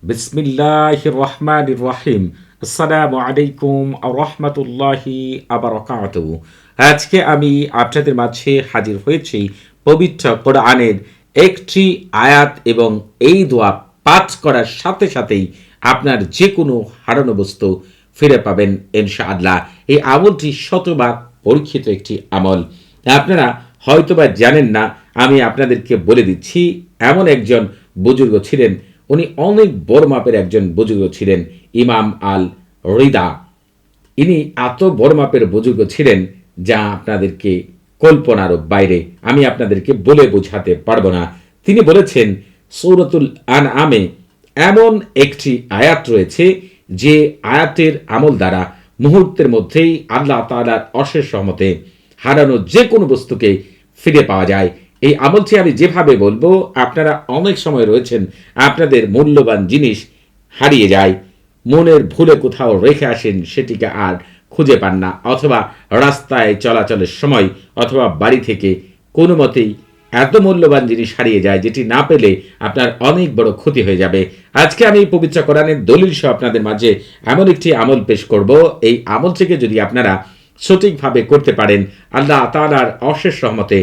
বিসমিল্লাহির রহমানির রহিম। আসসালামু আলাইকুম ওয়া রাহমাতুল্লাহি ওয়া বারাকাতুহু। আজকে আমি আপনাদের মাঝে হাজির হয়েছি পবিত্র কোরআনের একটি আয়াত এবং এই দোয়া পাঠ করার সাথে সাথেই আপনার যে কোনো হারানো বস্তু ফিরে পাবেন ইনশাআল্লাহ। এই আমলটি শতভাগ পরীক্ষিত একটি আমল। আপনারা হয়তোবা জানেন না, আমি আপনাদেরকে বলে দিচ্ছি। এমন একজন বুজুর্গ ছিলেন, উনি অনেক বড় মাপের একজন বুজুর্গ ছিলেন, ইমাম আল রিদা। ইনি এত বড় মাপের বুজুর্গ ছিলেন যা আপনাদেরকে কল্পনারও বাইরে, আমি আপনাদেরকে বলে বোঝাতে পারবো না। তিনি বলেছেন সূরাতুল আনআমে এমন একটি আয়াত রয়েছে যে আয়াতের আমল দ্বারা মুহূর্তের মধ্যেই আল্লাহ তাআলার অশেষ রহমতে হারানো যে কোনো বস্তুকে ফিরে পাওয়া যায়। এই আমলটি আমি যেভাবে বলবো, আপনারা অনেক সময় রয়েছেন আপনাদের মূল্যবান জিনিস হারিয়ে যায়, মনের ভুলে কোথাও রেখে আসেন, সেটিকে আর খুঁজে পান না, অথবা রাস্তায় চলাচলের সময় অথবা বাড়ি থেকে কোনো মতেই এত মূল্যবান জিনিস হারিয়ে যায় যেটি না পেলে আপনার অনেক বড় ক্ষতি হয়ে যাবে। আজকে আমি পবিত্র কোরআনের দলিল সহ আপনাদের মাঝে এমন একটি আমল পেশ করব। এই আমল থেকে যদি আপনারা সঠিকভাবে করতে পারেন, আল্লাহ তাআলার অশেষ রহমতে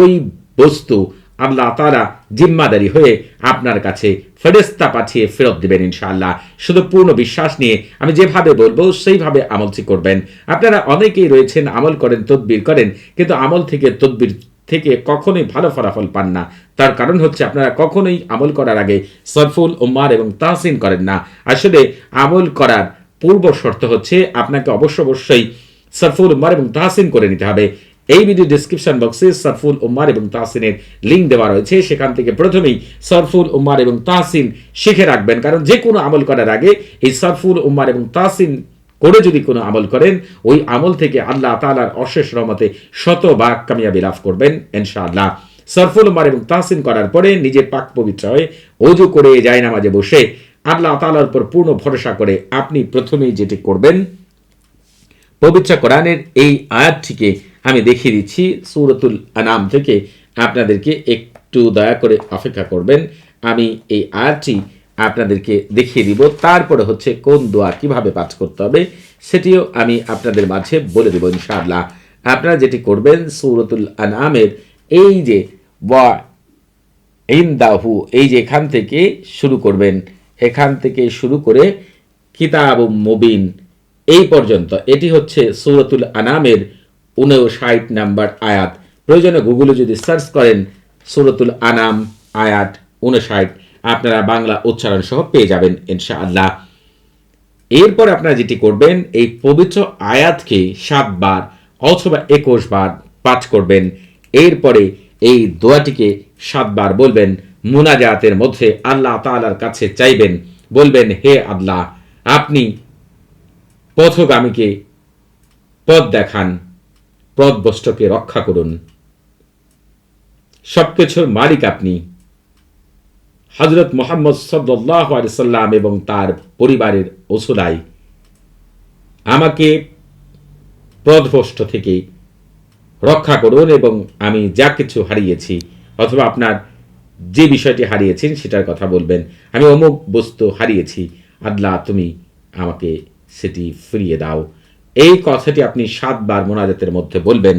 ওই বস্তু আল্লাহ তাআলা জিম্মাদারি হয়ে আপনার কাছে ফেরেশতা পাঠিয়ে ফেরত দেবেন ইনশাআল্লাহ। শুধু পূর্ণ বিশ্বাস নিয়ে আমি যেভাবে বলবো সেইভাবে আমলটি করবেন। আপনারা অনেকেই রয়েছেন আমল করেন, তদবির করেন, কিন্তু আমল থেকে তদবির থেকে কখনোই ভালো ফলাফল পান না। তার কারণ হচ্ছে আপনারা কখনোই আমল করার আগে সরফুল উম্মার এবং তাহসিন করেন না। আসলে আমল করার পূর্ব শর্ত হচ্ছে আপনাকে অবশ্যই সরফুল উম্মার এবং তাহসিন করে নিতে হবে। এই ভিডিও ডিসক্রিপশন বক্সে সরফুল উম্মার এবং তাহসিনের লিঙ্ক দেওয়া রয়েছে, সেখান থেকে প্রথমেই সরফুল উম্মার এবং তাহসিন শিখে রাখবেন। কারণ যে কোনো আমল করার আগে এই সরফুল উম্মার এবং তাহসিন করে যদি কোনো আমল করেন, ওই আমল থেকে আল্লাহ তাআলার অশেষ রহমতে শতভাগ কামিয়াবি লাভ করবেন ইনশাআল্লাহ। সরফুল উম্মার এবং তাহসিন করার পরে নিজে পাক পবিত্র হয়ে ওযু করে জায়নামাজে বসে আল্লাহ তাআলার উপর পূর্ণ ভরসা করে আপনি প্রথমেই যেটি করবেন, পবিত্র কোরআনের এই আয়াতটিকে আমি দেখিয়ে দিচ্ছি সূরাতুল আনাম থেকে। আপনাদেরকে একটু দয়া করে অপেক্ষা করবেন, আমি এই আয়াতটি আপনাদেরকে দেখিয়ে দিব। তারপরে হচ্ছে কোন দোয়া কিভাবে পাঠ করতে হবে সেটিও আমি আপনাদের মাঝে বলে দেব ইনশাআল্লাহ। আপনারা যেটি করবেন, সূরাতুল আনআমের এই যে ওয়া ইনদাহু, এই যে এখান থেকে শুরু করবেন, এখান থেকে শুরু করে কিতাবুম মুবিন এই পর্যন্ত, এটি হচ্ছে সূরাতুল আনামের 59 নাম্বার আয়াত। প্রয়োজনে গুগলে যদি সার্চ করেন সূরাতুল আনাম আয়াত 59, আপনারা বাংলা উচ্চারণ সহ পেয়ে যাবেন ইনশাআল্লাহ। এরপর আপনারা যেটি করবেন, এই পবিত্র আয়াতকে 7 বার অথবা 21 বার পাঠ করবেন। এরপরে এই দোয়াটিকে 7 বার বলবেন। মুনাজাতের মধ্যে আল্লাহ তাআলার কাছে চাইবেন, বলবেন, হে আল্লাহ, আপনি পথগামীকে পথ দেখান, পথভ্রষ্টকে রক্ষা করুন। সবকিছুর মালিক আপনি। হযরত মুহাম্মদ সাল্লাল্লাহু আলাইহি সাল্লাম এবং তার পরিবারের ওসিলায় আমাকে পথভ্রষ্ট থেকে রক্ষা করুন, এবং আমি যা কিছু হারিয়েছি অথবা আপনার যে বিষয়টি হারিয়েছেন সেটার কথা বলবেন। আমি অমুক বস্তু হারিয়েছি, আল্লাহ তুমি আমাকে সেটি ফিরিয়ে দাও। এই কথাটি আপনি 7 বার মোনাজাতের মধ্যে বলবেন।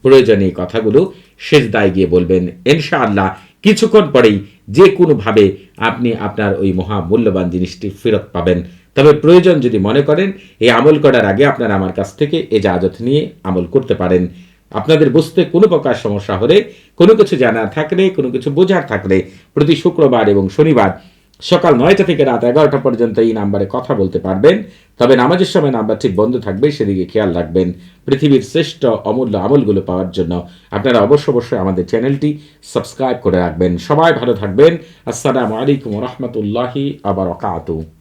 প্রয়োজনে এই কথাগুলো সিজদায় গিয়ে বলবেন ইনশাআল্লাহ। কিছুক্ষণ পরেই যে কোনোভাবে আপনি আপনার ওই মহামূল্যবান জিনিসটি ফেরত পাবেন। তবে প্রয়োজন যদি মনে করেন, এই আমল করার আগে আপনারা আমার কাছ থেকে ইজাজত নিয়ে আমল করতে পারেন। আপনাদের বুঝতে কোনো প্রকার সমস্যা হলে, কোনো কিছু জানার থাকলে, কোনো কিছু বোঝার থাকলে প্রতি শুক্রবার এবং শনিবার সকাল 9টা থেকে রাত 11টা পর্যন্ত এই নাম্বারে কথা বলতে পারবেন। তবে নামাজের সময় নাম্বারটি বন্ধ থাকবে, সেদিকে খেয়াল রাখবেন। পৃথিবীর শ্রেষ্ঠ অমূল্য আমলগুলো পাওয়ার জন্য আপনারা অবশ্যই আমাদের চ্যানেলটি সাবস্ক্রাইব করে রাখবেন। সবাই ভালো থাকবেন। আসসালামু আলাইকুম ওয়া রাহমাতুল্লাহি ওয়া বারাকাতুহু।